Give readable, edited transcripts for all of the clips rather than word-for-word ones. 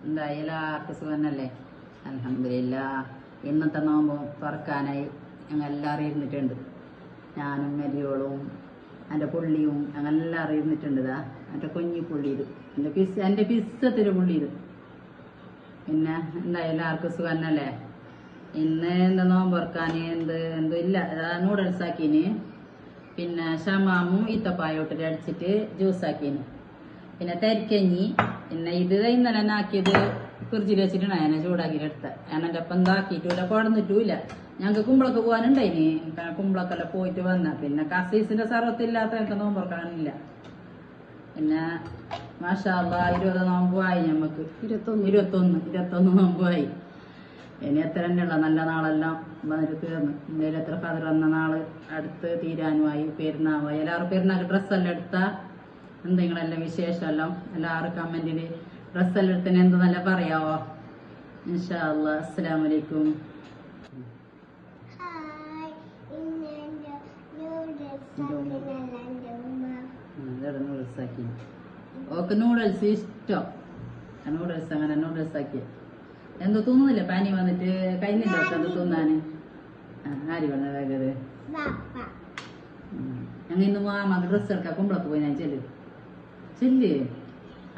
എന്തായാലും എല്ലാവർക്കും സുഖന്നല്ലേ? അൽഹംദുലില്ലാഹ്. ഇന്നത്തെ നോമ്പ് തുറക്കാനായി ഞങ്ങൾ എല്ലാവരും ഇരുന്നിട്ടുണ്ട്. ഞാനും മെരിയോളും എൻ്റെ പുള്ളിയും ഞങ്ങൾ എല്ലാവരും ഇരുന്നിട്ടുണ്ട്. ഇതാ എൻ്റെ കുഞ്ഞി പുള്ളി ഇത്, എൻ്റെ പിസ്സത്തിൻ്റെ പുള്ളി ഇത്. പിന്നെ എന്തായാലും എല്ലാവർക്കും സുഖന്നല്ലേ? ഇന്ന് എന്താ നോമ്പ് തുറക്കാൻ എന്തും ഇല്ല. നൂഡിൽസ് ആക്കീന്, പിന്നെ ഷമാമും ഈത്തപ്പായോട്ടിൽ അടിച്ചിട്ട് ജ്യൂസാക്കീന്, പിന്നെ തരിക്കഞ്ഞി. പിന്നെ ഇത് ഇന്നലെ തന്നെ ആക്കിയത് ഫ്രിഡ്ജിൽ വെച്ചിട്ടാണ് ഞാൻ ചൂടാക്കിയിട്ട് എടുത്തത്. ഞാൻ എൻ്റെ അപ്പം എന്താക്കിയിട്ടില്ല, കുടന്നിട്ടുമില്ല. ഞങ്ങൾക്ക് കുമ്പളൊക്കെ പോകാനുണ്ടായിന്, കുമ്പളൊക്കെ പോയിട്ട് വന്ന പിന്നെ കസീസിന്റെ സർവത്തില്ലാത്ത എനിക്ക് നോമ്പ് തുറക്കാനില്ല. പിന്നെ മാഷാ അല്ലാഹ് 20 നോമ്പുമായി, ഞമ്മക്ക് 21 നോമ്പുമായി. ഇനി എത്ര തന്നെയുള്ള നല്ല നാളെല്ലാം വന്നിട്ട് തീർന്നു. എന്തായാലും എത്ര ഫദർ വന്ന നാള് അടുത്ത് തീരാനുമായി. പെരുന്നാവായി. എല്ലാവരും പെരുന്നാൾക്ക് ഡ്രസ്സെല്ലാം എടുത്താ എന്തെങ്കിലെല്ലാം വിശേഷമെല്ലാം എല്ലാവരും കമന്റില് ഡ്രസ്സെല്ലാം എടുത്തതിന് എന്ത് നല്ല പറയാവോ? ഇൻഷാ അല്ലാഹ്. അസ്സലാമു അലൈക്കും. നൂഡിൽസ് ആക്കി ഓക്ക് നൂഡിൽസ് ഇഷ്ടം. നൂഡിൽസ് അങ്ങനെ നൂഡിൽസ് ആക്കി എന്തോ തിന്നുന്നില്ല, പനി വന്നിട്ട് കഴിഞ്ഞില്ല എന്തോ തിന്നാന്. ആര് വന്ന വേഗത് ഞങ്ങൾ ഇന്ന് മാമ ഡ്രസ്സ് എടുക്കാൻ കുമ്പളൊക്കെ പോയി. ഞാൻ ചെല്ല്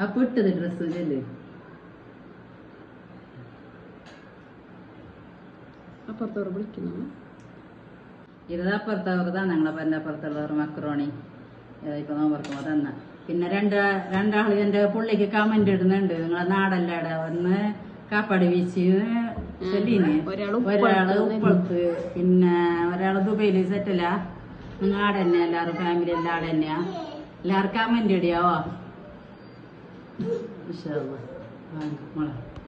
അപ്പൊ ഇട്ടത് ഡ്രസ്സ് ചെല്ല്. അപ്പുറത്തോട് വിളിക്കുന്നു. ഇത് അപ്പുറത്തവർക്ക് തന്നെ, ഞങ്ങളെ പരൻ്റെ അപ്പുറത്തുള്ളവർ മക്രോണി ഇപ്പൊ നോമ്പറക്കുമ്പോ തന്ന. പിന്നെ രണ്ടാള് എന്റെ പുള്ളിക്ക് കമന്റ് ഇടുന്നുണ്ട്, നിങ്ങളെ നാടല്ലാടെ വന്ന് കാപ്പാട് ബീച്ച് ചെല്ലീന്. ഒരാള് ഉപ്പളത്ത്, പിന്നെ ഒരാള് ദുബൈയില് സെറ്റല്ല. നിങ്ങൾ ആടെ തന്നെ എല്ലാവരും ഫാമിലി എല്ലാം ആടെ തന്നെയാ. എല്ലാവർക്കും കമന്റ് ഇടിയാവോ? മോളെ